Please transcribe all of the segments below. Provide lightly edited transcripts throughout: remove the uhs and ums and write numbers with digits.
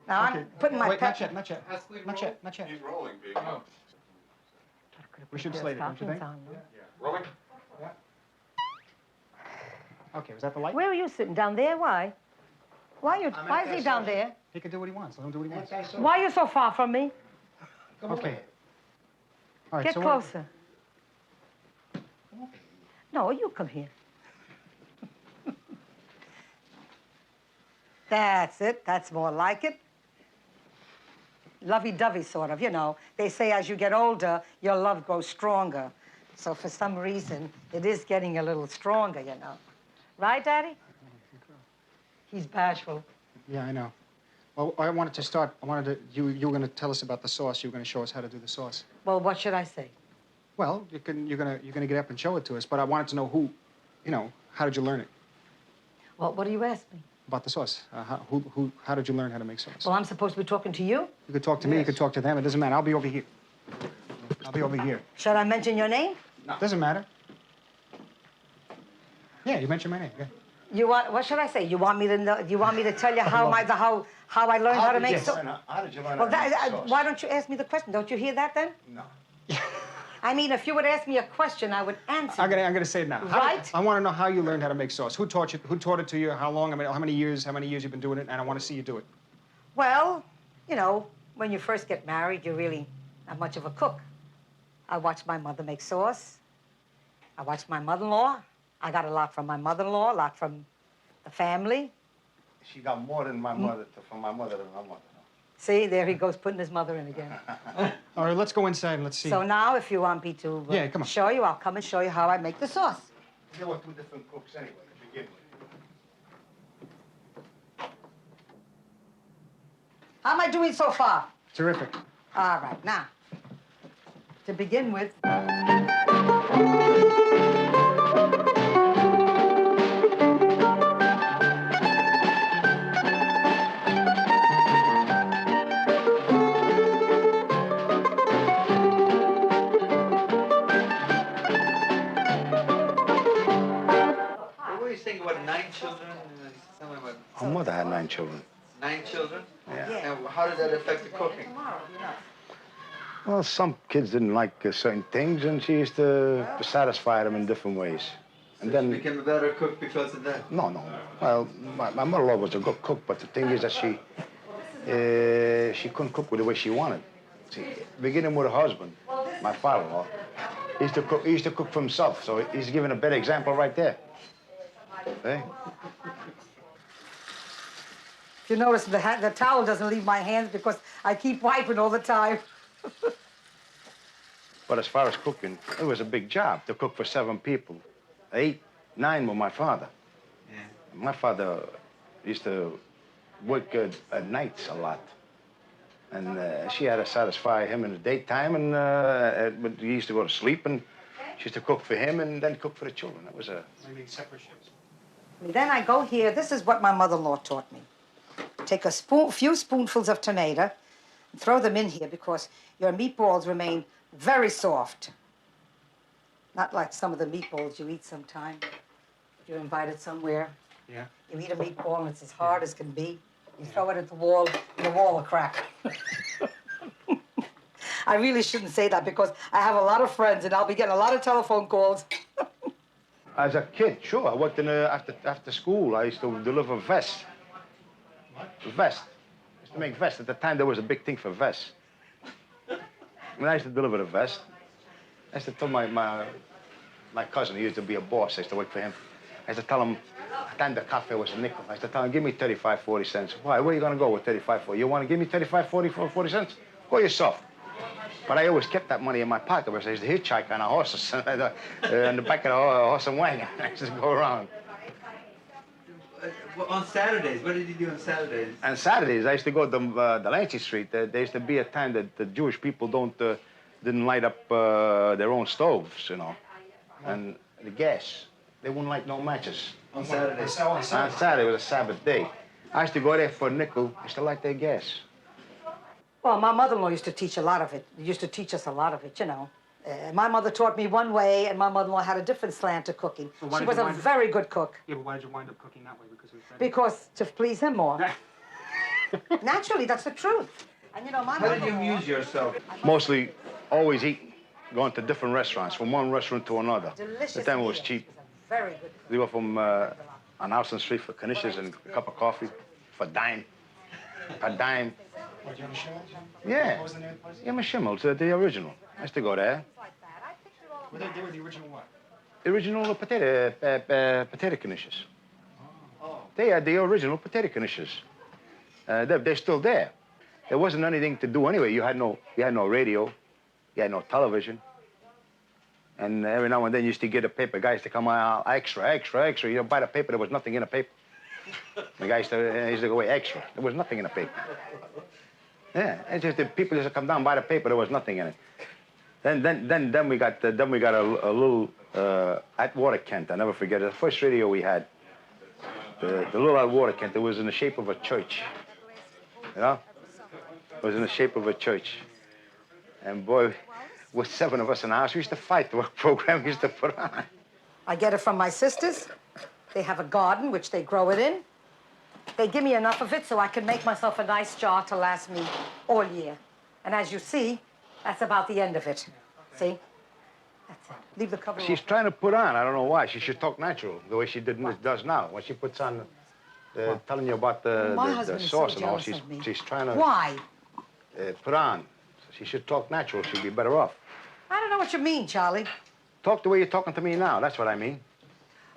Now okay. I'm putting my Wait, pep... not yet. He's rolling, big. Oh. We should slate it, don't you think? On, no? Yeah. Rolling? Yeah. Okay, was that the light? Where are you sitting? Down there? Why? Why is he down there? He can do what he wants. Let him do what he wants. Why are you so far from me? Okay. All right, Get so closer. No, you come here. That's it. That's more like it. Lovey-dovey, sort of, you know. They say as you get older, your love grows stronger. So for some reason, it is getting a little stronger, you know. Right, Daddy? He's bashful. Yeah, I know. Well, I wanted to start. You were going to tell us about the sauce. You were going to show us how to do the sauce. Well, what should I say? Well, you're gonna get up and show it to us. But I wanted to know who, how did you learn it? Well, what do you ask me? About the sauce. How did you learn how to make sauce? Well, I'm supposed to be talking to you? You could talk to me. You could talk to them. It doesn't matter. I'll be over here. I'll be over here. Should I mention your name? No. Doesn't matter. Yeah, you mentioned my name. Yeah. You want? What should I say? You want me to know? You want me to tell you how I learned how to make sauce? How did you learn Well, how to make sauce? why don't you ask me the question? Don't you hear that then? No. I mean, if you would ask me a question, I would answer. I'm gonna say it now. Right? I want to know how you learned how to make sauce. Who taught you? Who taught it to you? How long? I mean, how many years you've been doing it? And I want to see you do it. Well, you know, when you first get married, you're really not much of a cook. I watched my mother make sauce. I watched my mother-in-law. I got a lot from my mother-in-law, a lot from the family. She got more than my mother, from my mother than my mother. See, there he goes, putting his mother in again. All right, let's go inside and let's see. So now, if you want me to Yeah, come on. show you, I'll come and show you how I make the sauce. There were two different cooks anyway to begin with. How am I doing so far? Terrific. All right, now, to begin with... Her mother had 9 children. 9 children? Yeah. And how did that affect the cooking? Well, some kids didn't like certain things, and she used to satisfy them in different ways. And So then she became a better cook because of that? No. Well, my mother-in-law was a good cook, but the thing is that she couldn't cook with the way she wanted. See, beginning with her husband, my father-in-law, he used to cook for himself, so he's giving a better example right there. See? If you notice, the towel doesn't leave my hands because I keep wiping all the time. But as far as cooking, it was a big job to cook for 7 people. 8, 9 were my father. Yeah. My father used to work at nights a lot. And she had to satisfy him in the daytime, and when he used to go to sleep, and she used to cook for him and then cook for the children. That was a... Maybe separate ships. Then I go here. This is what my mother-in-law taught me. Take a few spoonfuls of tomato, and throw them in here because your meatballs remain very soft. Not like some of the meatballs you eat sometime. You're invited somewhere. Yeah. You eat a meatball and it's as hard as can be. You throw it at the wall, and the wall will crack. I really shouldn't say that because I have a lot of friends and I'll be getting a lot of telephone calls. As a kid, sure. I worked in after school. I used to deliver vests. What? Vests. I used to make vests. At the time, there was a big thing for vests. When I used to deliver the vest, I used to tell my cousin, he used to be a boss. I used to work for him. I used to tell him, at the time the cafe was a nickel. I used to tell him, give me 35, 40 cents. Why? Where are you going to go with 35, 40? You want to give me 35, 40 cents? Go yourself. But I always kept that money in my pocket because I used to hitchhike on the horses, on the back of the horse and wagon. I used to go around. Well, on Saturdays, what did you do on Saturdays? On Saturdays, I used to go to Delancey Street. There used to be a time that the Jewish people didn't light up their own stoves, you know, and the gas. They wouldn't light no matches. On Saturdays? On On Saturday was a Sabbath day. I used to go there for a nickel. I used to light their gas. Well, my mother-in-law used to teach a lot of it. Used to teach us a lot of it, you know. My mother taught me one way, and my mother-in-law had a different slant to cooking. So she was a very good cook. Yeah, but why did you wind up cooking that way? Because it was better? Because to please him more. Naturally, that's the truth. And you know, my How did you mother-in-law- amuse yourself? Mostly always eating, going to different restaurants, from one restaurant to another. Delicious. The time it was meal. cheap. It was a very good. We were from on Houston Street for knishes and a cup of coffee for a dime. A dime. What, you on a Schimmel? Yeah. What was the name of the place? Yeah, my Schimmel's, the original. I used to go there. They were the original what? The original potato knishes. Oh. They are the original potato knishes. They're still there. There wasn't anything to do anyway. You had no radio, you had no television, and every now and then you used to get a paper. Guys to come out extra. You buy the paper. There was nothing in the paper. The guys used to go away extra. There was nothing in the paper. Yeah, it's just the people used to come down buy the paper. There was nothing in it. Then we got a little at Water Kent. I never forget it. The first radio we had. The little at Water Kent. It was in the shape of a church. You know? It was in the shape of a church. And boy, with 7 of us in the house, we used to fight the program we used to put on. I get it from my sisters. They have a garden, which they grow it in. They give me enough of it so I can make myself a nice jar to last me all year. And as you see, that's about the end of it. See? That's it. Leave the cover She's off. trying to put on, I don't know why. She should talk natural, the way she does now. When she puts on, telling you about My the husband is sauce so and all, jealous of me. she's trying to Why? put on. She should talk natural. She'd be better off. I don't know what you mean, Charlie. Talk the way you're talking to me now. That's what I mean.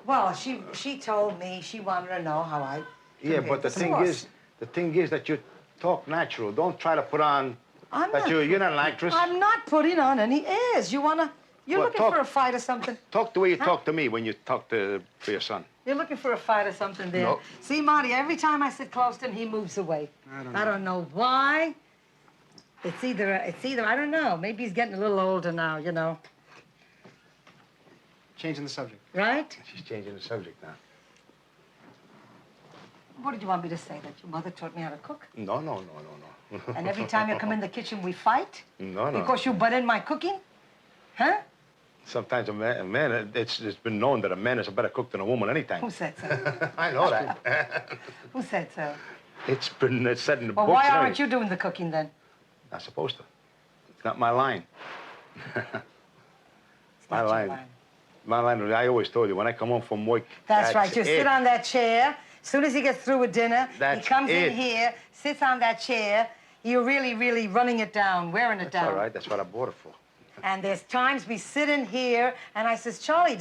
Well, she told me she wanted to know how I Yeah, prepared but the thing is that you talk natural. Don't try to put on you're not an actress. I'm not putting on any airs. You're Well, looking talk- for a fight or something? Talk the way you talk to me when you talk to your son. You're looking for a fight or something there. No. See, Marty, every time I sit close to him, he moves away. I don't know why. It's either, I don't know. Maybe he's getting a little older now, you know. Changing the subject. Right? She's changing the subject now. What did you want me to say? That your mother taught me how to cook? No. And every time you come in the kitchen, we fight? No. Because you butt in my cooking? Huh? Sometimes a man, it's been known that a man is a better cook than a woman anytime. Who said so? I know that. Who said so? It's said in the Well, books. why and aren't everything. you doing the cooking then? Not supposed to. It's not my line. It's not your line. My line, I always told you, when I come home from work, That's right. You sit on that chair. As soon as he gets through with dinner, he That's comes it. in here, sits on that chair. You're really, really running it down, wearing it That's down. all right. That's what I bought it for. And there's times we sit in here, and I says, Charlie,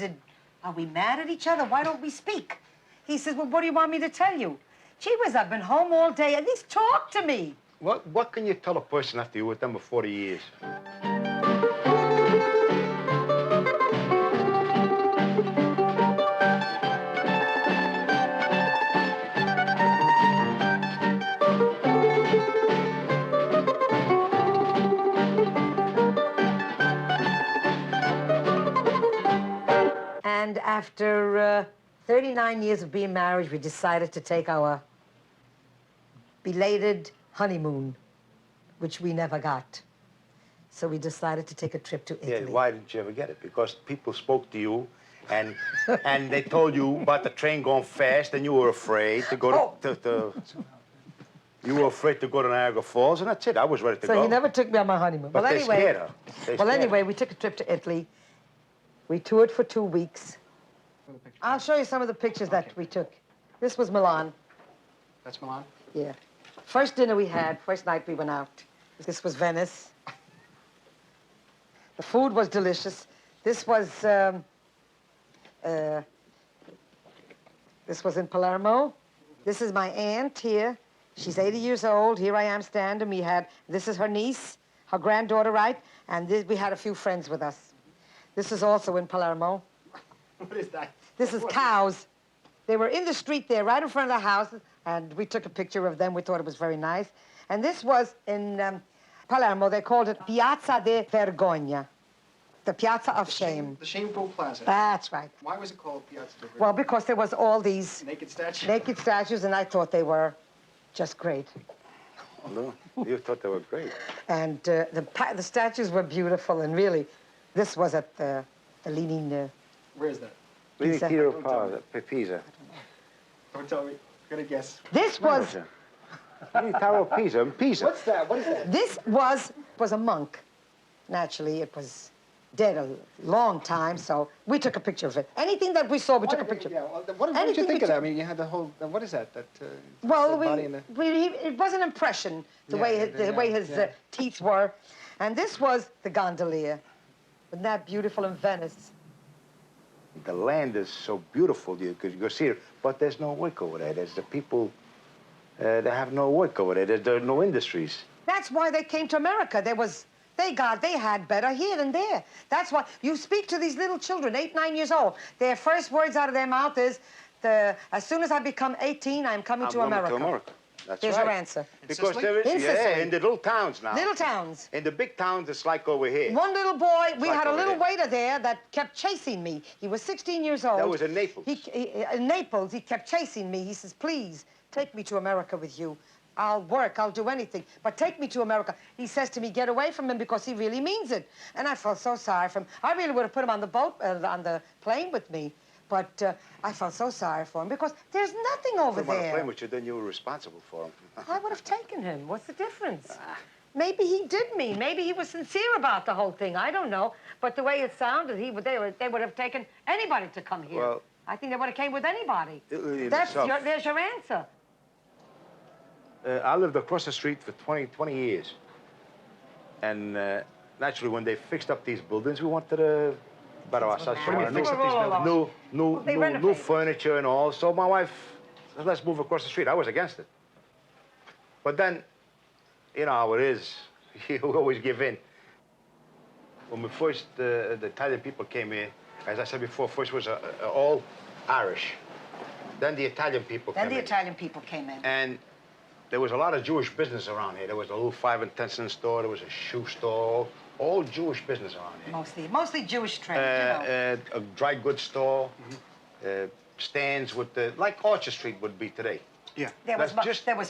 are we mad at each other? Why don't we speak? He says, well, what do you want me to tell you? Gee whiz, I've been home all day. At least talk to me. What can you tell a person after you're with them for 40 years? And after 39 years of being married, we decided to take our belated honeymoon, which we never got. So we decided to take a trip to Italy. Yeah, why didn't you ever get it? Because people spoke to you, and they told you about the train going fast, and you were afraid to go to you were afraid to go to Niagara Falls, and that's it. I was ready to go. So he never took me on my honeymoon. But well, they anyway, scared her. They scared anyway, her. we took a trip to Italy. We toured for 2 weeks. I'll show you some of the pictures that we took. This was Milan. That's Milan? Yeah. First dinner we had, first night we went out. This was Venice. The food was delicious. This was in Palermo. This is my aunt here. She's 80 years old. Here I am standing. This is her niece, her granddaughter, right? And we had a few friends with us. This is also in Palermo. What is that? This is cows. They were in the street there, right in front of the house, and we took a picture of them. We thought it was very nice. And this was in Palermo. They called it Piazza de Vergogna, the Piazza of Shame. The Shameful Plaza. That's right. Why was it called Piazza de Vergogna? Well, because there was all these Naked statue? naked statues, and I thought they were just great. No, you thought they were great. And the statues were beautiful, and really, this was at the Leaning... Where is that? Leaning Pisa. Theater of Pisa. Don't tell me. I'm gonna guess. This was... Tower of Pisa. Pisa. What's that? What is that? This was a monk. Naturally, it was dead a long time, so we took a picture of it. Anything that we saw, we took a picture. Yeah, well, what did you Anything think we of that? I took- mean, you had the whole, what is that? That Well, body and the... it was an impression, the Yeah, way yeah, the way his yeah. teeth were. And this was the gondolier. Wasn't that beautiful in Venice? The land is so beautiful, you could go see it, but there's no work over there. There's the people, they have no work over there. There are no industries. That's why they came to America. They had better here than there. That's why you speak to these little children, 8, 9 years old. Their first words out of their mouth is, as soon as I become 18, I'm coming to America. To America. That's There's right. your answer. Because Sicily? there is, In yeah, Sicily. in the little towns now. Little towns. In the big towns, it's like over here. One little boy, we like had a over little here. waiter there that kept chasing me. He was 16 years old. That was in Naples. In Naples, he kept chasing me. He says, please, take me to America with you. I'll work, I'll do anything, but take me to America. He says to me, get away from him because he really means it. And I felt so sorry for him. I really would have put him on the boat, on the plane with me. But I felt so sorry for him because there's nothing over Put him on a plane there. with you, then you were responsible for him. I would have taken him. What's the difference? Maybe he did mean. Maybe he was sincere about the whole thing. I don't know. But the way it sounded, they would have taken anybody to come here. Well, I think they would have came with anybody. in There's itself. your answer. I lived across the street for 20 years. And naturally, when they fixed up these buildings, we wanted to better ourselves. What do you mean, fix up these buildings? They New renovated. furniture and all. So my wife said, let's move across the street. I was against it. But then, you know how it is. You always give in. When we first, the Italian people came here, as I said before, first was all Irish. Then the Italian people came in. Then the Italian people came in. And there was a lot of Jewish business around here. There was a little 5 and 10 cent store. There was a shoe store. All Jewish business around here. Mostly Jewish trade, you know. A dry goods store, stands with the, like Orchard Street would be today. Yeah. There was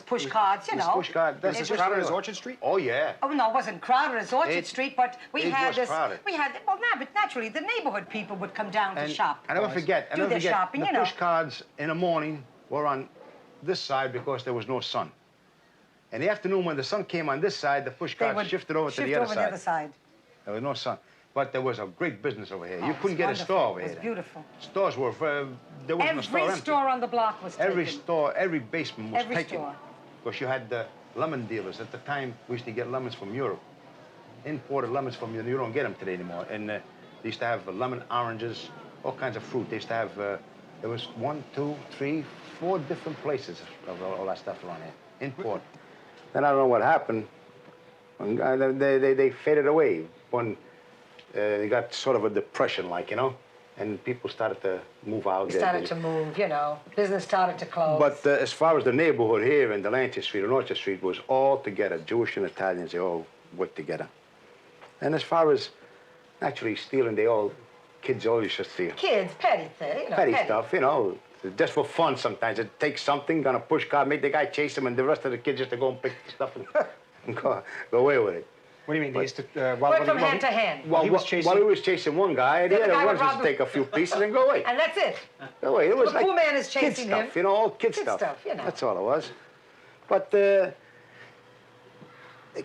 push cards, you know. Push card. Was this crowded as Orchard Street? Oh yeah. Oh no, it wasn't crowded as Orchard Street, but we it had was this. crowded. We had but naturally the neighborhood people would come down to shop. I never forget. Do their shopping, the you know. push cards in the morning were on this side because there was no sun. In the afternoon, when the sun came on this side, the push They cards would shifted over to the other the other side. There was no sun. But there was a great business over here. You Oh, couldn't get a wonderful. store over It was here. beautiful. Stores were, there wasn't a store Every empty. store on the block was taken. Every store, every basement was Every taken. store. Because you had the lemon dealers. At the time, we used to get lemons from Europe. Imported lemons from Europe. You don't get them today anymore. And they used to have lemon, oranges, all kinds of fruit. They used to have, there was 1, 2, 3, 4 different places of all that stuff around here. Import. Then I don't know what happened. They faded away when they got sort of a depression, like, you know, and people started to move out. We started to move, you know. Business started to close. But as far as the neighborhood here in Delancey Street and Orchard Street was all together, Jewish and Italians, they all worked together. And as far as actually stealing, kids all used to steal. Kids, petty thing, you know. Petty stuff, you know, just for fun sometimes. It takes something, on a push car, make the guy chase him, and the rest of the kids just to go and pick the stuff and go away with it. What do you mean? They used to, Went from hand to hand. While he was chasing... While he was chasing one guy, the The other guy ones would just rob take a few pieces and go away. And that's it. Go away. It was The like poor man is kid chasing stuff, him. you know, all kid Kid stuff. stuff, you know. That's all it was. But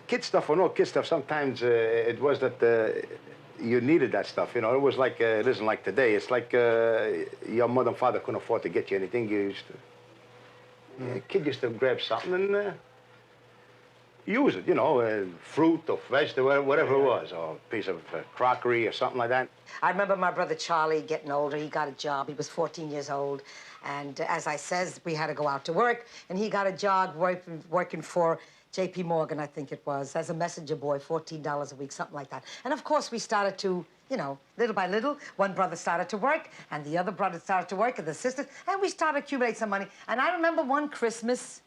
kid stuff or no kid stuff, sometimes it was that you needed that stuff, you know. It was like, it isn't like today. It's like your mother and father couldn't afford to get you anything. You used to, kid used to grab something and use it, you know, fruit or vegetable, whatever it was, or a piece of crockery or something like that. I remember my brother Charlie getting older. He got a job. He was 14 years old. And as I says, we had to go out to work. And he got a job working for J.P. Morgan, I think it was, as a messenger boy, $14 a week, something like that. And of course, we started to, you know, little by little, one brother started to work, and the other brother started to work, and the sisters, and we started to accumulate some money. And I remember one Christmas,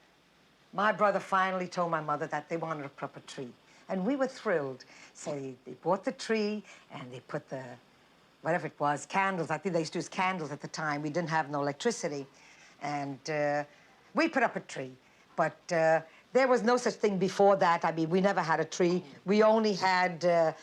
my brother finally told my mother that they wanted to put up a tree. And we were thrilled. So they bought the tree, and they put the, whatever it was, candles. I think they used to use candles at the time. We didn't have no electricity. And we put up a tree. But there was no such thing before that. I mean, we never had a tree. We only had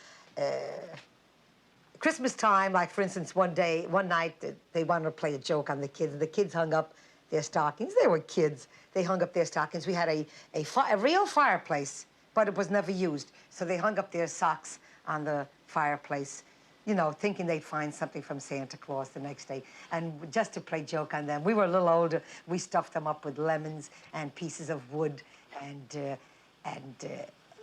Christmas time, like, for instance, one night, they wanted to play a joke on the kids. The kids hung up their stockings. They were kids. They hung up their stockings. We had a real fireplace, but it was never used. So they hung up their socks on the fireplace, you know, thinking they'd find something from Santa Claus the next day. And just to play joke on them, we were a little older. We stuffed them up with lemons and pieces of wood and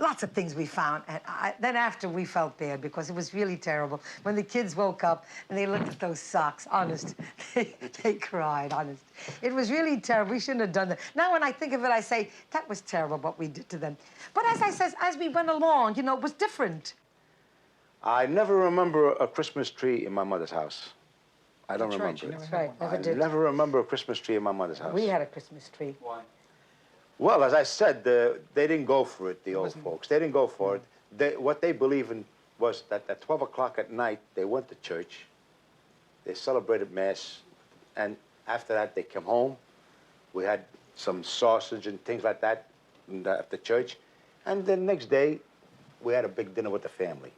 lots of things we found. And then after, we felt bad because it was really terrible. When the kids woke up and they looked at those socks, honest, they cried, honest. It was really terrible. We shouldn't have done that. Now, when I think of it, I say, that was terrible what we did to them. But as I says, as we went along, you know, it was different. I never remember a Christmas tree in my mother's house. I don't That's right, remember you it. never That's had right, one. never did. I never remember a Christmas tree in my mother's house. We had a Christmas tree. Why? Well, as I said, they didn't go for it, the old folks. They didn't go for it. What they believe in was that at 12 o'clock at night, they went to church, they celebrated Mass, and after that, they came home. We had some sausage and things like that after church. And the next day, we had a big dinner with the family.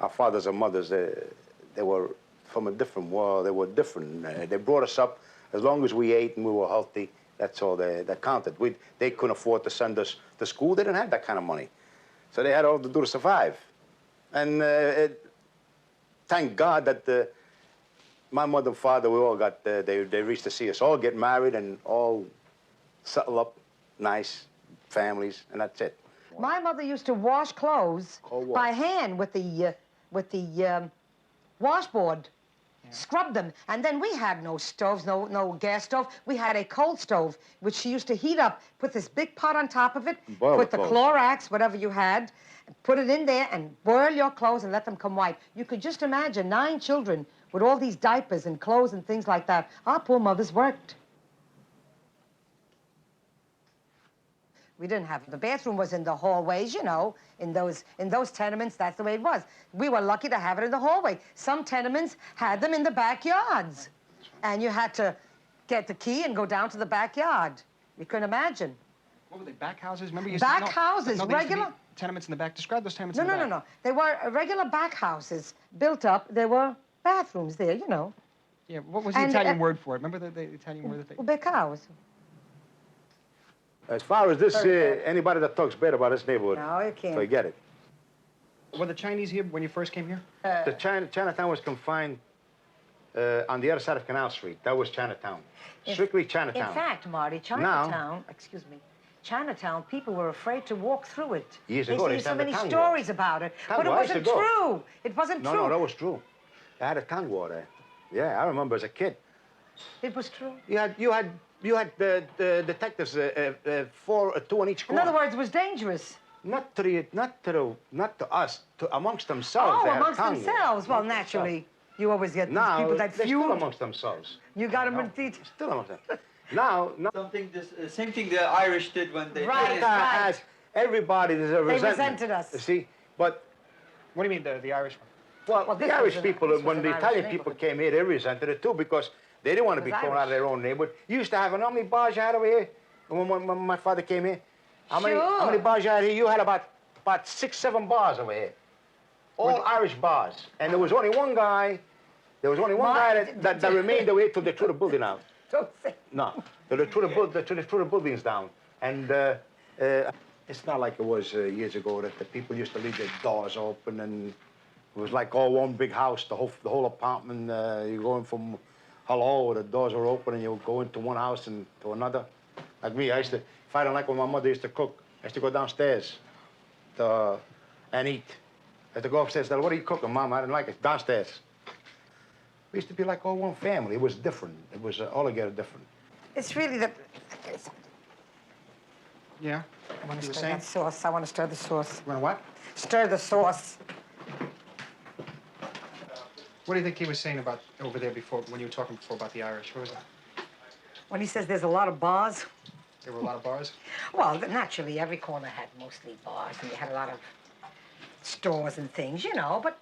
Our fathers and mothers, they were from a different world. They were different. They brought us up. As long as we ate and we were healthy, that's all that counted. They couldn't afford to send us to school. They didn't have that kind of money. So they had all to do to survive. And thank God that my mother and father, we all got, they reached to see us all get married and all settle up nice families, and that's it. My mother used to wash clothes Cold water. by hand with the washboard. Scrub them, and then we had no stoves, no gas stove. We had a coal stove, which she used to heat up, put this big pot on top of it, Boil put the the clothes. Clorox, whatever you had, put it in there and boil your clothes and let them come white. You could just imagine 9 children with all these diapers and clothes and things like that. Our poor mothers worked. We didn't have, the bathroom was in the hallways, you know, in those tenements, that's the way it was. We were lucky to have it in the hallway. Some tenements had them in the backyards. And you had to get the key and go down to the backyard. You couldn't imagine. What were they, back houses? Remember you Back no, houses, no, they used to be regular- tenements in the back. Describe those tenements No, in the no, back. no, no. They were regular back houses built up. There were bathrooms there, you know. Yeah, what was the And, Italian word for it? Remember the Italian word that they... Big house. As far as this, Very bad. anybody that talks bad about this neighborhood, No, you can't. forget it. Were the Chinese here when you first came here? The Chinatown was confined on the other side of Canal Street. That was Chinatown. Strictly Chinatown. In fact, Marty, Chinatown, excuse me, Chinatown, people were afraid to walk through it. Years They ago, they see so had the many tongue stories about it, but it Tango, I used to wasn't go. true. It wasn't No, true. no, that was true. They had a tongue war there. Yeah, I remember as a kid. It was true. You had the detectives, 2 on each In corner. other words, it was dangerous. Not to us, amongst themselves. Oh, they had a amongst tongue war. themselves. Well, Amongst naturally, you always get these Now, people that they're still feud. amongst themselves. You got them in the... Still amongst them. Now, Something, same thing the Irish did when they... Right. as everybody, there's a resentment. resented us. You see, but What do you mean, the Irish one? Well, this the Irish was people, this was when an the Irish Italian people neighborhood. came here, they resented it too because they didn't want to It be was thrown out of Irish. their own neighborhood. You used to have, how many bars you had over here when my father came here? How many Sure. bars you had here? You had about 6, 7 bars over here. All Irish bars. And there was only one guy, that remained over here till they threw the building out. Don't say. No, till they threw the buildings down. And it's not like it was years ago that the people used to leave their doors open and it was like all one big house, the whole apartment. You're going from hello, the doors are open and you go into one house and to another. Like me, if I don't like when my mother used to cook, I used to go downstairs and eat. I had to go upstairs and say, what are you cooking, Mom? I didn't like it. Downstairs. We used to be like all one family. It was different. It was altogether different. It's really the... Yeah. I want to You were stir saying? that sauce. I want to stir the sauce. You want to what? Stir the sauce. What do you think he was saying about over there before, when you were talking before about the Irish? What was that? When he says there's a lot of bars, There were a lot of bars? well, naturally, every corner had mostly bars, and you had a lot of stores and things, you know, but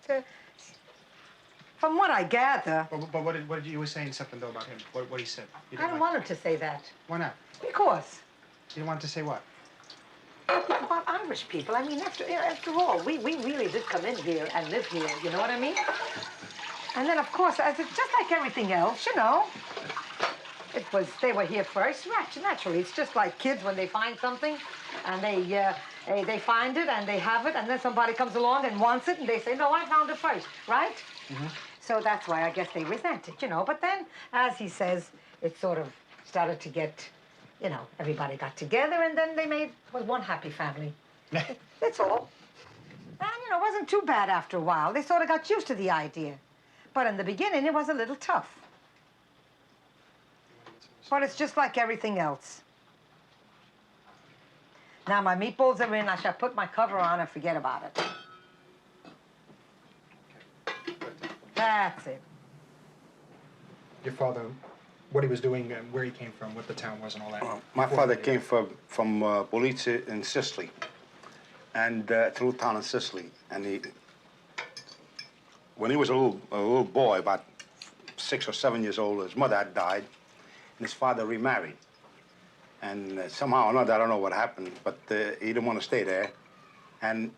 from what I gather, But what did you were saying something, though, about him? What he said? You I didn't don't like- want him to say that. Why not? Because You didn't want to say what? about Irish people, I mean, after all, we really did come in here and live here, you know what I mean? And then, of course, as it's just like everything else, you know, they were here first, naturally. It's just like kids when they find something, and they find it, and they have it, and then somebody comes along and wants it, and they say, no, I found it first, right? Mm-hmm. So that's why I guess they resent it, you know. But then, as he says, it sort of started to get, you know, everybody got together, and then they was one happy family. That's all. And, you know, it wasn't too bad after a while. They sort of got used to the idea. But in the beginning, it was a little tough. But it's just like everything else. Now my meatballs are in. I shall put my cover on and forget about it. That's it. Your father, what he was doing, and where he came from, what the town was, and all that. My father came from Police in Sicily, and a little town in Sicily. And when he was a little boy, about 6 or 7 years old, his mother had died, and his father remarried. And somehow or another, I don't know what happened, but he didn't want to stay there. And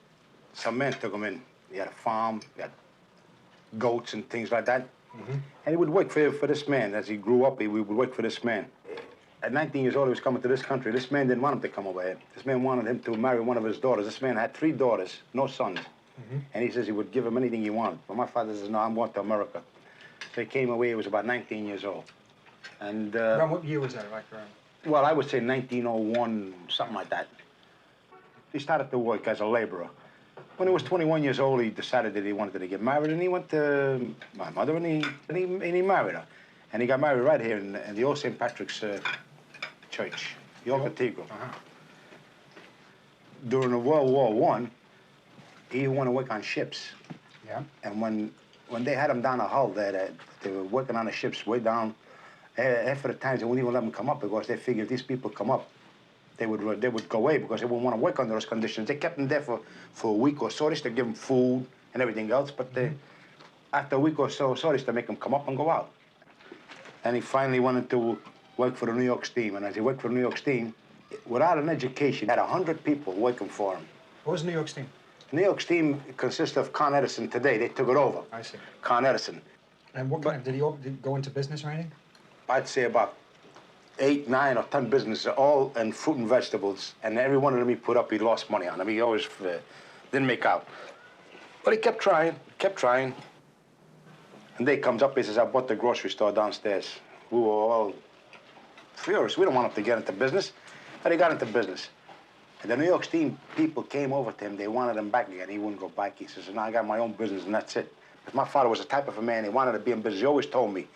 some men took him in. He had a farm, he had goats and things like that. Mm-hmm. And he would work for this man. As he grew up, he would work for this man. At 19 years old, he was coming to this country. This man didn't want him to come over here. This man wanted him to marry one of his daughters. This man had 3 daughters, no sons. Mm-hmm. And he says he would give him anything he wanted. But my father says, no, I'm going to America. So he came away, he was about 19 years old. And around what year was that, like around? Well, I would say 1901, something like that. He started to work as a laborer. When he was 21 years old, he decided that he wanted to get married, and he went to my mother, and he married her. And he got married right here in the old St. Patrick's Church, the old cathedral. Uh-huh. During the World War I, he went to work on ships. Yeah. And when they had him down a hull there, they were working on the ships way down. After the times, they wouldn't even let them come up because they figured if these people come up, they would go away because they wouldn't want to work under those conditions. They kept them there for a week or so. They used to give them food and everything else, but after a week or so, they used to make them come up and go out. And he finally wanted to work for the New York Steam. And as he worked for the New York Steam, without an education, he had 100 people working for him. What was New York Steam? New York Steam consists of Con Edison today. They took it over. I see. Con Edison. And what kind of, did he go into business or anything? I'd say about 8, 9, or 10 businesses, all in fruit and vegetables, and every one of them he put up, he lost money on them. He always didn't make out. But he kept trying. And day comes up, he says, I bought the grocery store downstairs. We were all furious. We don't want him to get into business. But he got into business. And the New York Steam people came over to him. They wanted him back again. He wouldn't go back. He says, no, I got my own business, and that's it. But my father was the type of a man, he wanted to be in business. He always told me,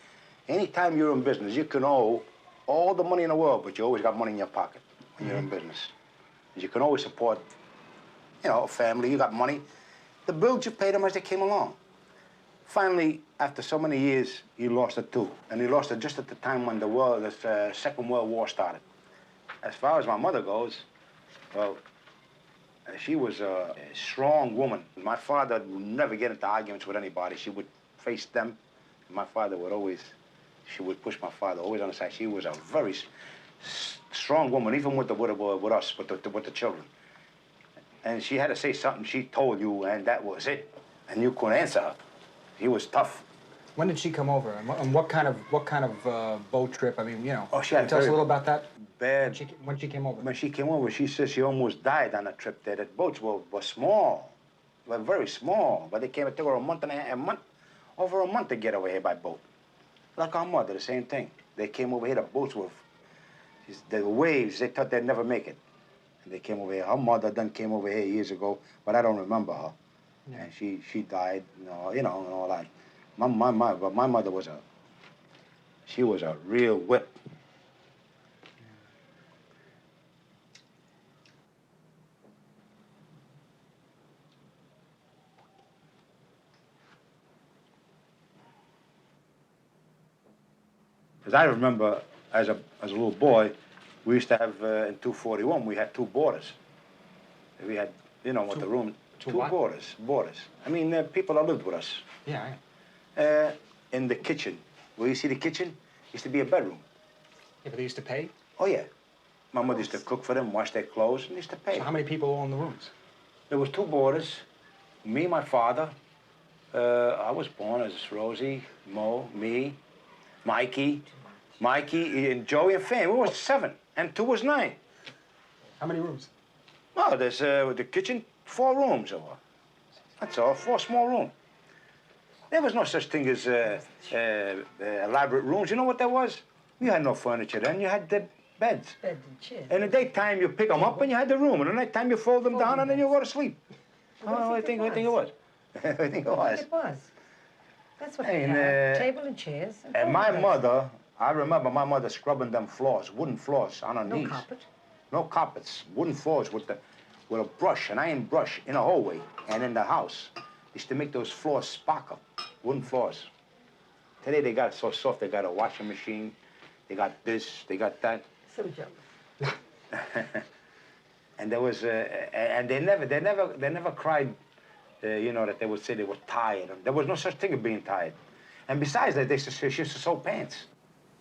anytime you're in business, you can owe all the money in the world, but you always got money in your pocket when you're in business. You can always support, you know, a family. You got money. The bills, you paid them as they came along. Finally, after so many years, he lost it too. And he lost it just at the time when the Second World War started. As far as my mother goes, well, she was a strong woman. My father would never get into arguments with anybody. She would face them. My father would always, she would push my father always on the side. She was a very strong woman, even with us, with the children. And she had to say something, she told you, and that was it. And you couldn't answer her. He was tough. When did she come over? And what kind of boat trip? I mean, you know. Oh, she had tell us a little about that. Bad. When she came over. When she came over, she says she almost died on a trip there. The boats were small, were very small. But they came, it took her over a month to get over here by boat. Like our mother, the same thing. They came over here, the boats were, the waves, they thought they'd never make it. And they came over here. Her mother then came over here years ago, but I don't remember her. Yeah. And she died, you know, and all that. My mother was she was a real whip. Because I remember, as a little boy, we used to have, in 241, we had 2 boarders. We had, you know, what the room, 2 boarders. I mean, people that lived with us. Yeah. In the kitchen. Where you see the kitchen, used to be a bedroom. Yeah, but they used to pay? Oh, yeah. My mother used to cook for them, wash their clothes, and used to pay. So how many people were in the rooms? There was 2 boarders, me, my father, I was born as Rosie, Mo, me, Mikey, and Joey and Fan. We were 7, and 2 was 9. How many rooms? Well, there's the kitchen, 4 rooms. That's all, 4 small rooms. There was no such thing as elaborate rooms. You know what that was? You had no furniture then. You had the beds. Bed and chairs. In the daytime, you pick them up and you had the room. And at nighttime, you fold them down and then you go to sleep. Oh, I think it was. I think it was. It was. That's what they And, had. Table and chairs. And my mother, I remember my mother scrubbing them floors, wooden floors on her No knees. carpet. No carpets, wooden floors with a brush, an iron brush in a hallway and in the house. Used to make those floors sparkle, wooden floors. Today they got so soft, they got a washing machine, they got this, they got that. So jealous. And there was, and they never cried, you know, that they would say they were tired. There was no such thing as being tired. And besides that, she used to sew pants.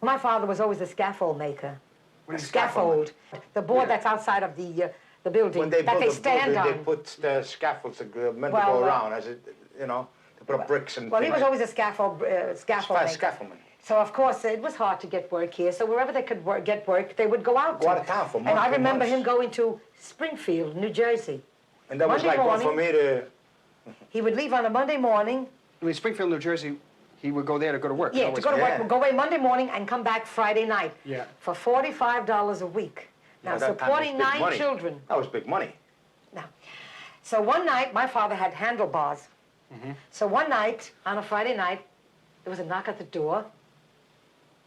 My father was always a scaffold maker. What is Scaffold. The board that's outside of the building When they that built they the stand building, on. they put the scaffolds meant to Well, go around, as it, you know, to put up bricks and Well, he things. was always a scaffold maker. Scaffoldman. So, of course, it was hard to get work here. So wherever they could get work, they would go out Go to. out of town for And I months. remember him going to Springfield, New Jersey. And that was Monday like one for morning. me to... He would leave on a Monday morning. I mean, Springfield, New Jersey, he would go there to go to work. Yeah, to always. go to Yeah. work, go away Monday morning and come back Friday night. Yeah. For $45 a week. Now, that time was big supporting 9 money. children. That was big money. Now, so one night, my father had handlebars. So one night, on a Friday night, there was a knock at the door.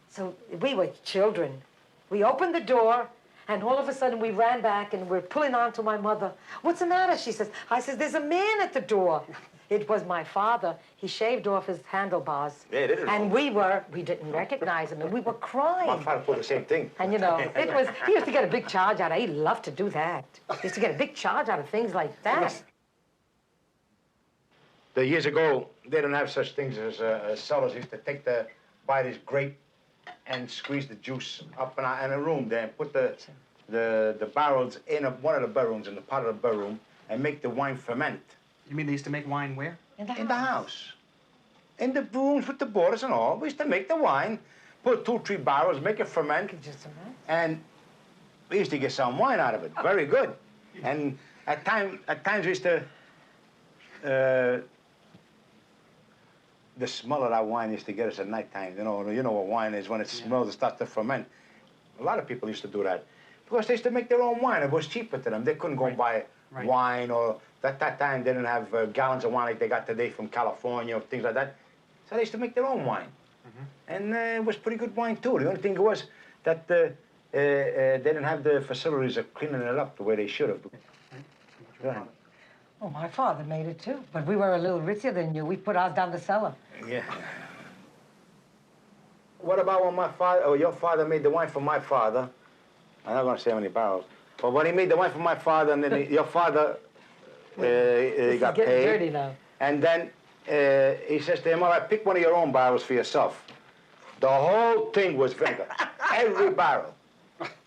So we were children. We opened the door, and all of a sudden we ran back and we're pulling on to my mother. What's the matter? She says. I says, there's a man at the door. It was my father. He shaved off his handlebars. Yeah, they didn't And know. we didn't recognize him, and we were crying. My father pulled the same thing. And you know, it was, he used to get a big charge out of it. He loved to do that. He used to get a big charge out of things like that. The years ago, they didn't have such things as sellers. Used to buy this grape and squeeze the juice up in a room there and put the barrels in one of the barrels, in the pot of the barrel, and make the wine ferment. You mean they used to make wine where? In the house. In the rooms with the borders and all. We used to make the wine, put 2 or 3 barrels, make it ferment, and we used to get some wine out of it. Very good. And at times we used to, the smell of that wine used to get us at nighttime. You know what wine is when it smells, it starts to ferment. A lot of people used to do that because they used to make their own wine. It was cheaper to them. They couldn't go and buy wine, or at that time they didn't have gallons of wine like they got today from California or things like that. So they used to make their own wine. And it was pretty good wine too. The only thing was that they didn't have the facilities of cleaning it up the way they should have. Go ahead. Oh, my father made it too, but we were a little richer than you. We put ours down the cellar. Yeah. What about when your father made the wine for my father? I'm not going to say how many barrels. But when he made the wine for my father, and then your father got getting paid. dirty now. And then he says to him, all right, pick one of your own barrels for yourself. The whole thing was vinegar. Every barrel.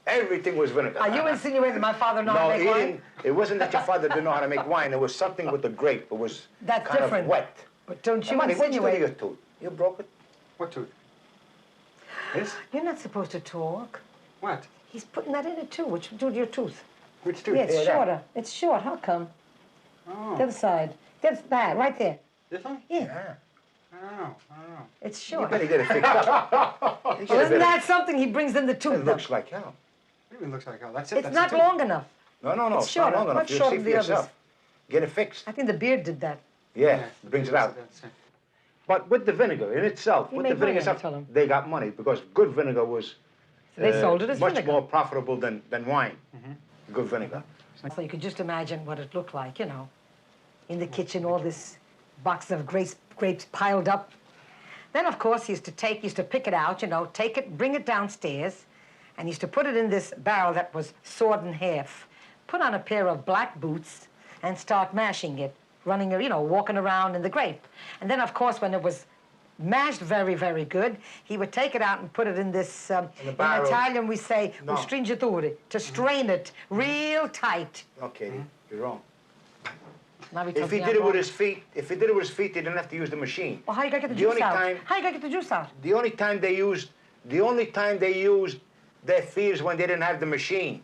Everything was vinegar. Are you insinuating my father know how No, to make wine? didn't. It wasn't that your father didn't know how to make wine. It was something with the grape. It was That's kind different. of wet. But don't you Money, what'd you do to insinuate? your tooth? You broke it? What tooth? This? You're not supposed to talk. What? He's putting that in it too. Which to your tooth? Which tooth? Yeah, it's Yeah, that. shorter. It's short. How come? Oh. The other side. That's bad. Right there. This one? Yeah. Yeah. Oh. It's You short. better get it fixed up. You Well, isn't better- that something he brings in the It tooth? looks like hell. It even looks like hell. That's it. It's that's not the tooth. long enough. No, It's it's shorter, not long enough. much You'll shorter see than for the others. yourself. Get it fixed. I think the beard did that. Yeah, brings it out. That's it. But with the vinegar in itself, He with the made money, vinegar I itself, tell him. they got money because good vinegar was So they sold it as much vinegar. more profitable than wine. Good vinegar. So you could just imagine what it looked like, you know. In the kitchen, all this box of grapes piled up. Then, of course, he used to pick it out, you know, take it, bring it downstairs, and he used to put it in this barrel that was sawed in half, put on a pair of black boots, and start mashing it, running, you know, walking around in the grape. And then, of course, when it was mashed very, very good, he would take it out and put it in this, in barrel. Italian we say, No. stringiture, to strain it real tight. Okay, you're wrong. Now he If tells he me did I'm it with wrong. his feet, if he did it with his feet, he didn't have to use the machine. Well, how you gonna get the The juice only out? time- How you gonna get the juice out? The only time they used their feet is when they didn't have the machine.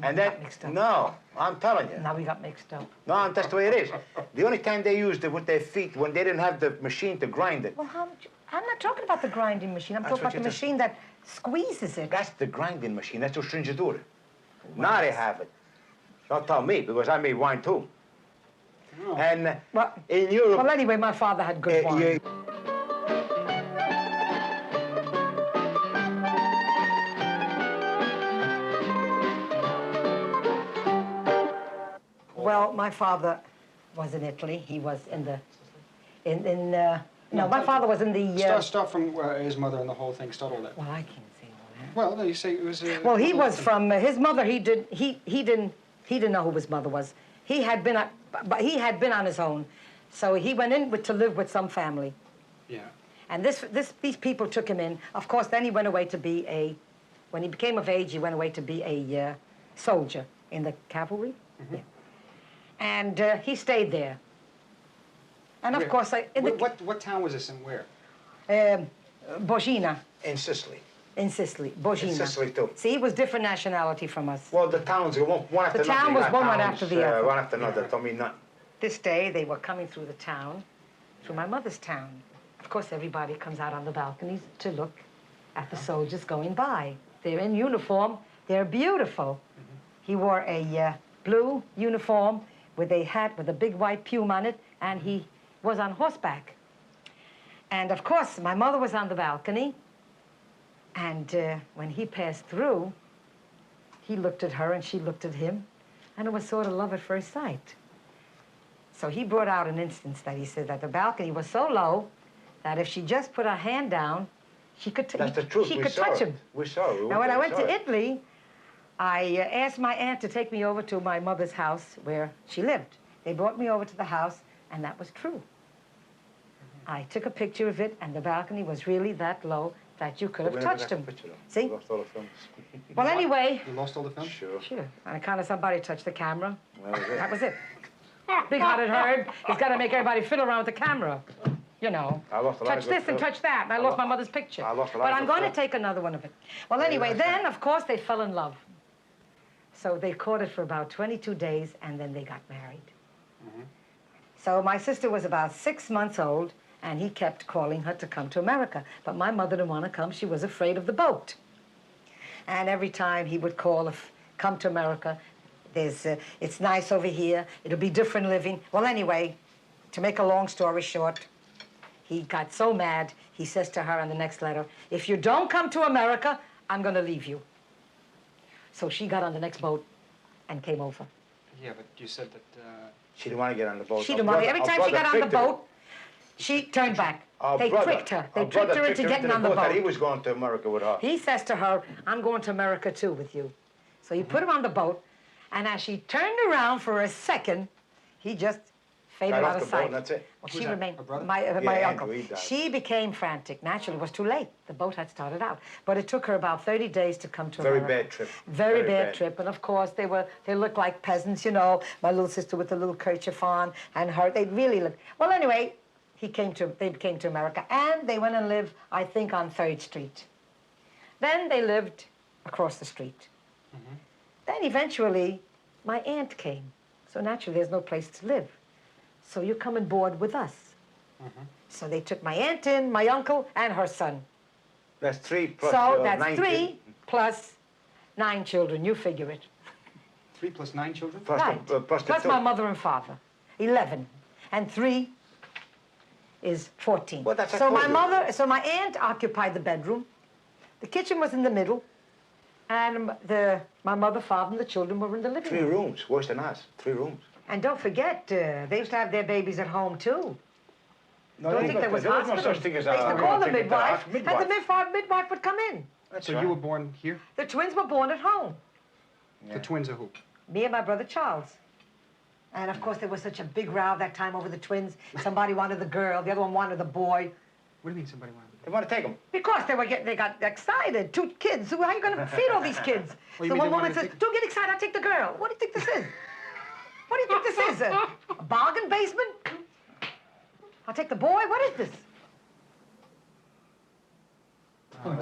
And got then, mixed up. no, I'm telling you. Now we got mixed up. No, that's the way it is. The only time they used it with their feet, when they didn't have the machine to grind it. Well, I'm not talking about the grinding machine. I'm talking about the machine that squeezes it. That's the grinding machine. That's what stringatura. Now they have it. Don't tell me, because I made wine too. Oh. And Well, in Europe... well, anyway, my father had good wine. Well, my father was in Italy. He was in the, no, my father was in the. Start from his mother and the whole thing. Start all that. Well, I can't say all that. Well, no, you say it was. Well, he was from his mother. He didn't know who his mother was. He had been on his own, so he went in to live with some family. Yeah. And these people took him in. Of course, then he went away to be when he became of age, he went away to be a soldier in the cavalry. Mm-hmm. Yeah. And he stayed there. And of Where? course, What town was this and where? Bogina In Sicily. in Sicily. Bogina. In Sicily, too. See, he was different nationality from us. Well, the towns, one after The another. town you was got one right towns, after the other. One after another, told me nothing. This day, they were coming through the town, through my mother's town. Of course, everybody comes out on the balconies to look at the soldiers going by. They're in uniform. They're beautiful. He wore a blue uniform with a hat with a big white plume on it, and he was on horseback. And of course, my mother was on the balcony, and when he passed through, he looked at her and she looked at him, and it was sort of love at first sight. So he brought out an instance that he said that the balcony was so low that if she just put her hand down, she could That's the truth. she We could saw touch it. him. We saw it. Now, when I We went saw to it. Italy, I asked my aunt to take me over to my mother's house where she lived. They brought me over to the house, and that was true. I took a picture of it, and the balcony was really that low that you could have We never touched got him. the picture, though. See? We lost all the films. Well, anyway, You lost all the film? Sure. sure. And kind of somebody touched the camera. That was it. That was it. Big-hearted Herb has got to make everybody fiddle around with the camera. You know, I lost a lot of touch good this and film. touch that, and I lost my mother's picture. I lost a lot But of I'm good going to film. take another one of it. Well, anyway, then, of course, they fell in love. So they courted for about 22 days, and then they got married. So my sister was about 6 months old, and he kept calling her to come to America. But my mother didn't want to come. She was afraid of the boat. And every time he would call, come to America, it's nice over here, it'll be different living. Well, anyway, to make a long story short, he got so mad, he says to her in the next letter, if you don't come to America, I'm going to leave you. So she got on the next boat and came over. Yeah, but you said that. She didn't want to get on the boat. She Our didn't want to. brother- Every our time she brother got on the tricked her. boat, she turned back. Our They brother- tricked her. They our tricked brother her into getting on the that he boat. was going to America with her. He says to her, I'm going to America too with you. So he put her on the boat, and as she turned around for a second, he just faded Got off out of the boat, sight. and that's it. Well, Who's she that, remained, her brother? my Yeah, uncle. Andrew, he died. She became frantic. Naturally, it was too late. The boat had started out. But it took her about 30 days to come to Very America. bad trip. Very Very bad bad. trip. And of course, they looked like peasants, you know. My little sister with the little kerchief on, and her, they really looked. Well, anyway, they came to America, and they went and lived, I think, on 3rd Street. Then they lived across the street. Then eventually, my aunt came. So naturally, there's no place to live. So you come and board with us. So they took my aunt in, my uncle, and her son. That's 3 plus So that's 19. 3 plus 9 children. You figure it. 3 plus 9 children? Plus Right. plus the Plus two. my mother and father. 11. And 3 is 14. Well, that's so what I told you. so my aunt occupied the bedroom. The kitchen was in the middle. And my mother, father, and the children were in the living 3 room. rooms, worse than us. 3 rooms. And don't forget, they used to have their babies at home, too. No, Don't think there was no hospitals. such thing as They used to call the midwife, and midwife. the midwife would come in. That's So right. you were born here? The twins were born at home. The twins are who? Me and my brother Charles. And of course, there was such a big row that time over the twins. Somebody wanted the girl, the other one wanted the boy. What do you mean somebody wanted to They want to take them. Because they got excited. 2 kids. How are you going to feed all these kids? Well, you So mean one they woman wanted to says, take- don't get excited, I'll take the girl. What do you think this is? What do you think this is? A bargain basement? I'll take the boy. What is this?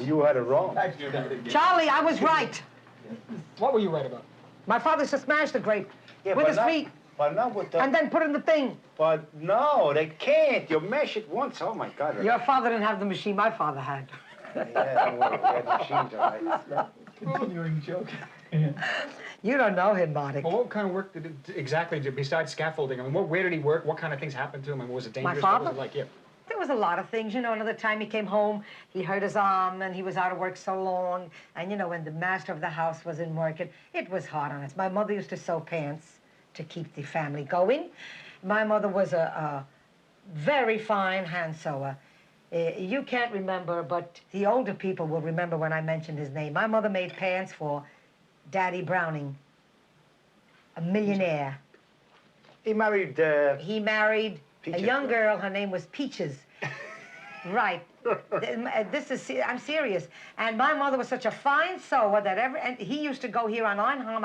You had it wrong. Charlie, I was right. What were you right about? My father used to smash the grape with his feet But not with the... and then put it in the thing. But no, they can't. You mash it once. Oh, my God. Your father didn't have the machine my father had. Yeah, don't worry. We had machines, all right. Continuing joke. You don't know him, Mardik. Well, what kind of work did it exactly do besides scaffolding? I mean, where did he work? What kind of things happened to him? I mean, was it dangerous? father? What was it like? Yeah. There was a lot of things, you know. Another time he came home, he hurt his arm, and he was out of work so long. And, you know, when the master of the house was in work, it was hard on us. My mother used to sew pants to keep the family going. My mother was a very fine hand sewer. You can't remember, but the older people will remember when I mentioned his name. My mother made pants for Daddy Browning, a millionaire. He married... He married Peaches, a young right? girl. Her name was Peaches. Right. This is, I'm serious. And my mother was such a fine sewer that and he used to go here on Arnheim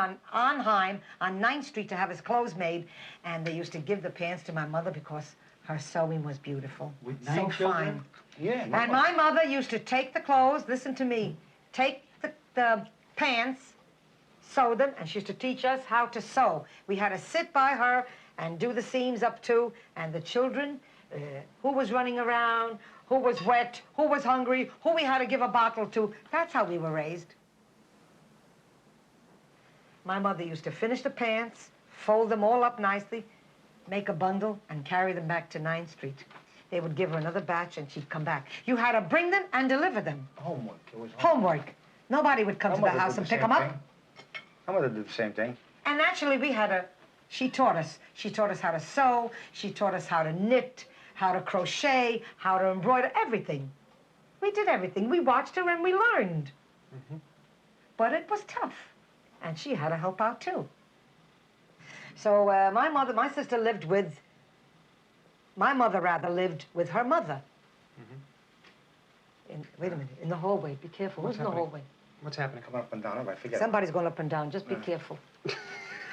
on 9th Street to have his clothes made. And they used to give the pants to my mother because her sewing was beautiful. With so 9 children? fine. Yeah. And my mother used to take the clothes, listen to me, take the pants, sew them, and she used to teach us how to sew. We had to sit by her and do the seams up to, and the children, who was running around, who was wet, who was hungry, who we had to give a bottle to. That's how we were raised. My mother used to finish the pants, fold them all up nicely, make a bundle, and carry them back to 9th Street. They would give her another batch, and she'd come back. You had to bring them and deliver them. Homework. It was Homework. Nobody would come to the house and pick them up. My mother did the same thing. And naturally, we had to, she taught us. She taught us how to sew. She taught us how to knit, how to crochet, how to embroider, everything. We did everything. We watched her and we learned. But it was tough. And she had to help out, too. So my sister lived with, my mother rather lived with her mother. Wait a minute, in the hallway. Be careful. Who's in the hallway? What's happening? Come up and down. I forget. Somebody's going up and down. Just be careful.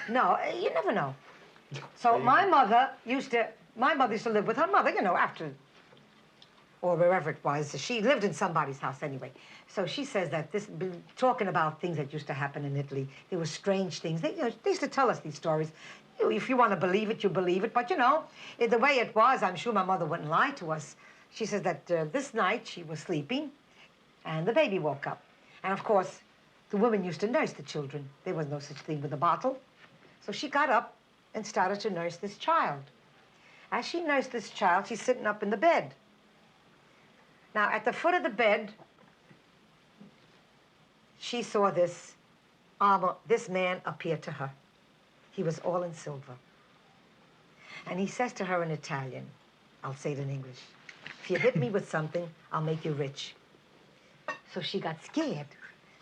No, you never know. So my mother used to live with her mother, you know, after, or wherever it was. She lived in somebody's house anyway. So she says that talking about things that used to happen in Italy, there were strange things. They used to tell us these stories. If you want to believe it, you believe it. But, you know, the way it was, I'm sure my mother wouldn't lie to us. She says that this night she was sleeping, and the baby woke up. And, of course, the woman used to nurse the children. There was no such thing with a bottle. So she got up and started to nurse this child. As she nursed this child, she's sitting up in the bed. Now, at the foot of the bed, she saw this man appear to her. He was all in silver. And he says to her in Italian, I'll say it in English, if you hit me with something, I'll make you rich. So she got scared.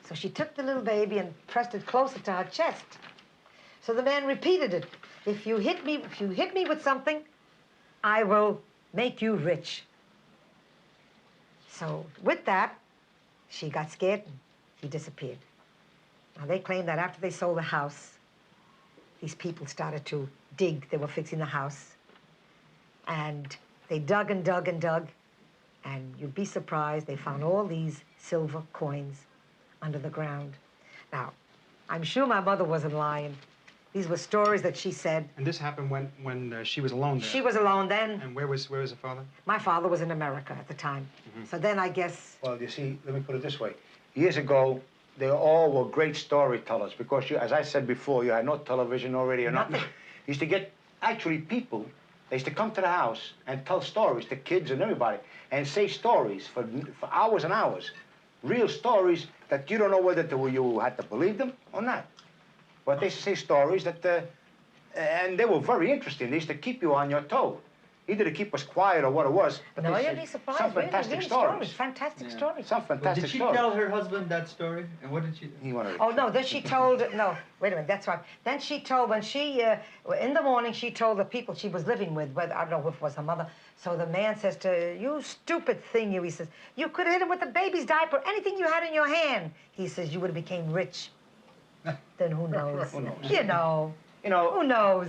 So she took the little baby and pressed it closer to her chest. So the man repeated it. If you hit me with something, I will make you rich. So with that, she got scared and he disappeared. Now they claim that after they sold the house, these people started to dig. They were fixing the house. And they dug and dug and dug. And you'd be surprised, they found all these silver coins under the ground. Now, I'm sure my mother wasn't lying. These were stories that she said. And this happened when she was alone there? She was alone then. And where was her father? My father was in America at the time. So then I guess... Well, you see, let me put it this way. Years ago, they all were great storytellers because, as I said before, you had no television or radio, nothing. You used to get, actually, people, they used to come to the house and tell stories to kids and everybody and say stories for hours and hours. Real stories that you don't know whether you had to believe them or not. But they say stories that, and they were very interesting. They used to keep you on your toe. Either to keep us quiet or what it was. But No, they you'd be surprised. some fantastic stories. Fantastic stories. Some fantastic Did she stories. tell her husband that story? And what did she do? He wanted Oh, no, then she told, no, wait a minute, that's right. Then she told, when she, in the morning, she told the people she was living with, whether, I don't know if it was her mother. So the man says to her, you stupid thing, he says, you could have hit him with the baby's diaper, anything you had in your hand. He says, you would have became rich. Then who knows? Who knows? You know. You know, Who knows?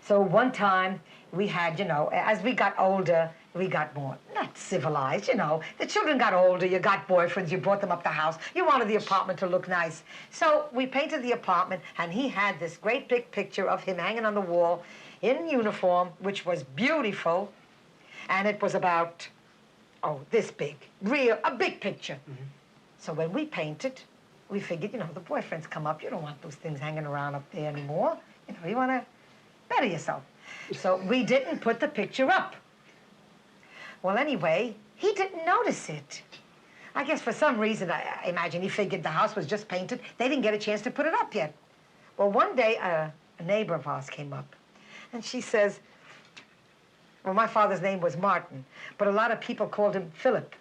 So one time we had, you know, as we got older, we got more, not civilized, you know. The children got older, you got boyfriends, you brought them up the house. You wanted the apartment to look nice. So we painted the apartment, and he had this great big picture of him hanging on the wall in uniform, which was beautiful. And it was about, oh, this big, a big picture. So when we painted, we figured, you know, the boyfriends come up, you don't want those things hanging around up there anymore. You know, you want to better yourself. So we didn't put the picture up. Well, anyway, he didn't notice it. I guess for some reason, I imagine he figured the house was just painted. They didn't get a chance to put it up yet. Well, one day, a neighbor of ours came up, and she says, well, my father's name was Martin, but a lot of people called him Philip.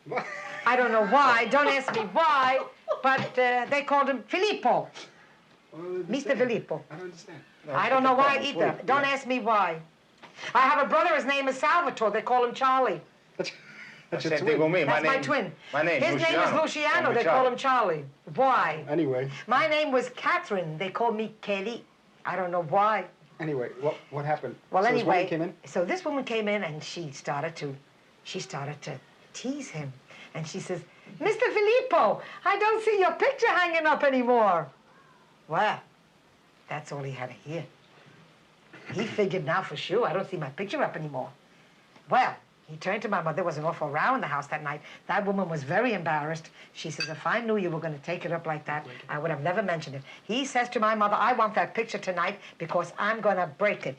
What? I don't know why. Don't ask me why, but they called him Filippo. Mr. Filippo. I don't understand. I don't know why either. Don't ask me why. I have a brother, his name is Salvatore. They call him Charlie. That's That's your the same thing with me. That's my twin. My name, His name is Luciano. They call him Charlie. Why? Anyway. My name was Catherine. They call me Kelly. I don't know why. Anyway, what happened? Well, so anyway, this woman came in? so this woman came in and she started to tease him. And she says, Mr. Filippo, I don't see your picture hanging up anymore. Well, that's all he had to hear. He figured now for sure, I don't see my picture up anymore. Well, he turned to my mother. There was an awful row in the house that night. That woman was very embarrassed. She says, if I knew you were going to take it up like that, I would have never mentioned it. He says to my mother, I want that picture tonight because I'm going to break it.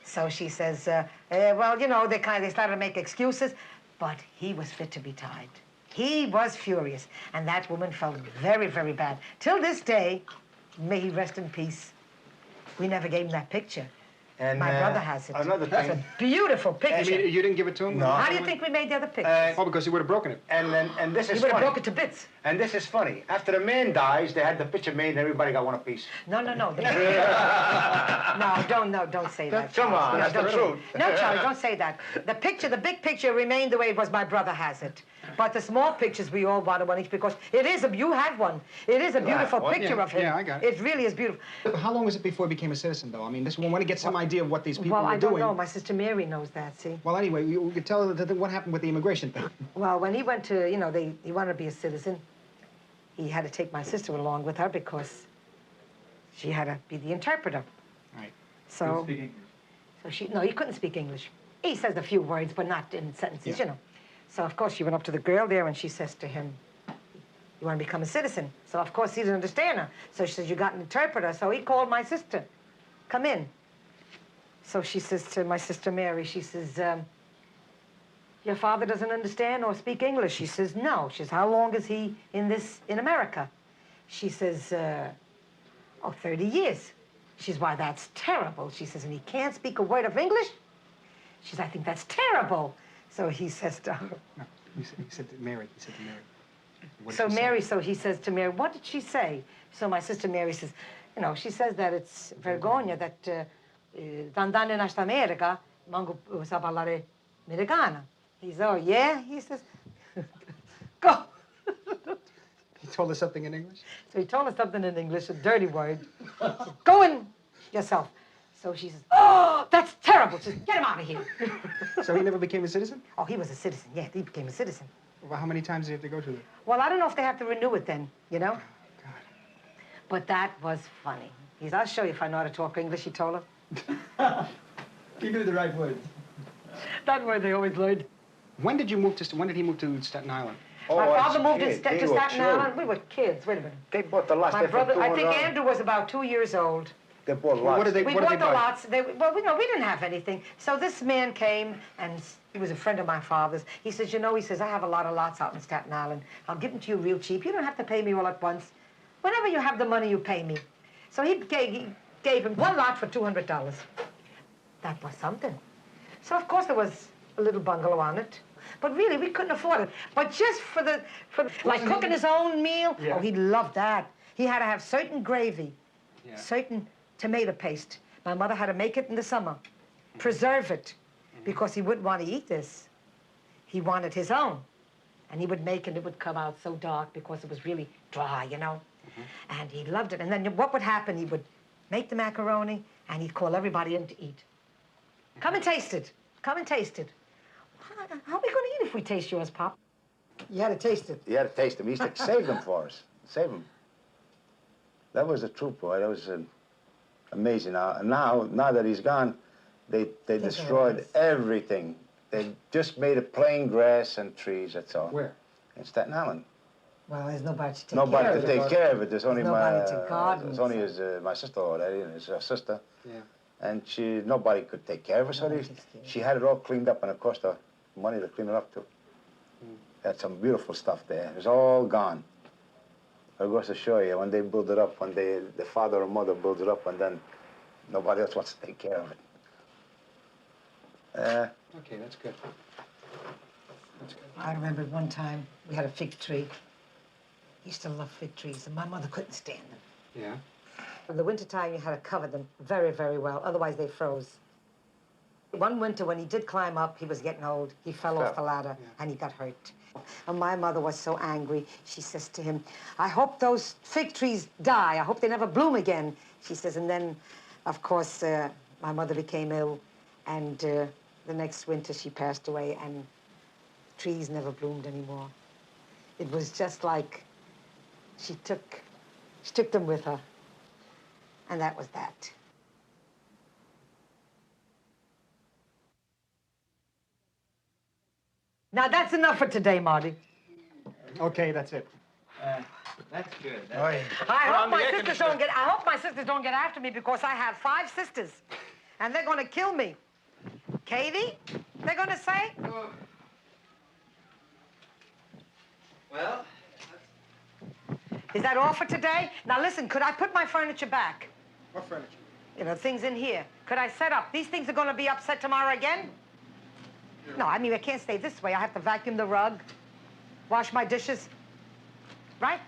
So she says, well, you know, they started to make excuses, but he was fit to be tied. He was furious, and that woman felt very, very bad. Till this day, may he rest in peace, we never gave him that picture. And, my brother has it. Another It's thing. a beautiful picture. You mean you didn't give it to him? No. How do you think we made the other pictures? Oh, because he would have broken it. And this He is would have funny. broke it to bits. And this is funny. After the man dies, they had the picture made and everybody got one apiece. No. No, don't say that. Come on, Charles. that's the Don't- truth. No, Charlie, don't say that. The big picture remained the way it was. My brother has it. But the small pictures, we all wanted one each because you have one. It is a beautiful one? picture Yeah, of him. yeah, I got it. It really is beautiful. How long was it before he became a citizen, though? I mean, we want to get some idea of what these people Well, were I doing. don't know. My sister Mary knows that, see? Well, anyway, you could tell her what happened with the immigration thing. Well, when he went to, he wanted to be a citizen, he had to take my sister along with her because she had to be the interpreter. Right. So, Speak English. he couldn't speak English. He says a few words, but not in sentences, Yeah. So, of course, she went up to the girl there and she says to him, you want to become a citizen? So, of course, he didn't understand her. So she says, you got an interpreter. So he called my sister. Come in. So she says to my sister Mary, she says, your father doesn't understand or speak English? She says, no. She says, how long is he in America? She says, 30 years. She says, why, that's terrible. She says, and he can't speak a word of English? She says, I think that's terrible. So he says to her. No, he said to Mary. He said to Mary. What did So she say? Mary, so he says to Mary, what did she say? So my sister Mary says, she says that it's vergogna that dandando in America, mango sa parlare americana. He says, oh, yeah? He says, go. He told her something in English? So he told her something in English, a dirty word. He said, go in yourself. So she says, oh, that's terrible. She says, get him out of here. So he never became a citizen? Oh, he was a citizen. Yeah, he became a citizen. Well, how many times did he have to go through that? Well, I don't know if they have to renew it then, God. But that was funny. He said, I'll show you if I know how to talk English, he told her. You knew the right words. That word they always learned. When did he move to Staten Island? My father moved to They were Staten children. Island. We were kids. Wait a minute. They bought the lots. My They brother, I put think two Andrew was about 2 years old. They bought Well, lots. what did they We what did bought they the buy? lots. We didn't have anything. So this man came, and he was a friend of my father's. He says, I have a lot of lots out in Staten Island. I'll give them to you real cheap. You don't have to pay me all at once. Whenever you have the money, you pay me. So he gave him one lot for $200. That was something. So, of course, there was a little bungalow on it. But really, we couldn't afford it. But just for like cooking his own meal, Yeah. oh, he loved that. He had to have certain gravy, Yeah. certain tomato paste. My mother had to make it in the summer, preserve it, because he wouldn't want to eat this. He wanted his own. And he would make it, and it would come out so dark because it was really dry, And he loved it. And then what would happen, he would make the macaroni, And he'd call everybody in to eat. Come and taste it. Come and taste it. How are we going to eat if we taste yours, Pop? You had to taste it. You had to taste them. He used to save them for us. Save them. That was a true boy. That was amazing. Now that he's gone, they destroyed everything. They just made it plain grass and trees, that's all. Where? In Staten Island. Well, there's nobody to take Nobody care to of it. take care of it. There's only nobody to garden. There's only my sister-in-law, that is, her sister. Yeah. And nobody could take care of her, so she had it all cleaned up, and it cost her money to clean it up, too. Had some beautiful stuff there. It was all gone. It goes to show you, when they build it up, when the father or mother builds it up, and then nobody else wants to take care of it. Okay, that's good. That's good. I remember one time we had a fig tree. He used to love fig trees, and my mother couldn't stand them. Yeah. In the wintertime, you had to cover them very, very well, otherwise they froze. One winter, when he did climb up, he was getting old. He fell off the ladder, and he got hurt. And my mother was so angry. She says to him, I hope those fig trees die. I hope they never bloom again. She says, and then, of course, my mother became ill, and the next winter she passed away, and trees never bloomed anymore. It was just like she took them with her, and that was that. Now that's enough for today, Marty. Okay, that's it. That's good. I hope my sisters don't get after me because I have 5 sisters, and they're going to kill me. Katie, they're going to say. Well, Is that all for today? Now listen, could I put my furniture back? What furniture? You know, things in here. Could I set up? These things are going to be upset tomorrow again? No, I mean, I can't stay this way. I have to vacuum the rug, wash my dishes. Right?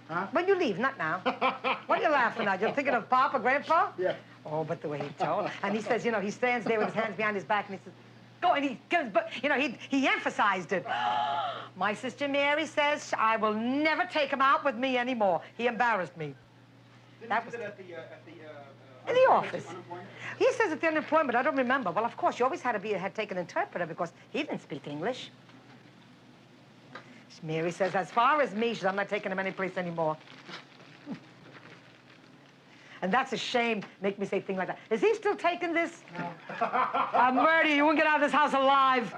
Huh? When you leave, not now. What are you laughing at? You're thinking of Pop or Grandpa? Yeah. Oh, but the way he told. And he says, you know, he stands there with his hands behind his back and he says, go, and he goes, but, you know, he emphasized it. My sister Mary says, I will never take him out with me anymore. He embarrassed me. That was in the office. He says at the unemployment, I don't remember. Well, of course, you always had to take an interpreter because he didn't speak English. Mary says, as far as me, she says, I'm not taking him anyplace anymore. And that's a shame, make me say things like that. Is he still taking this? No. I'll murder you. You won't get out of this house alive.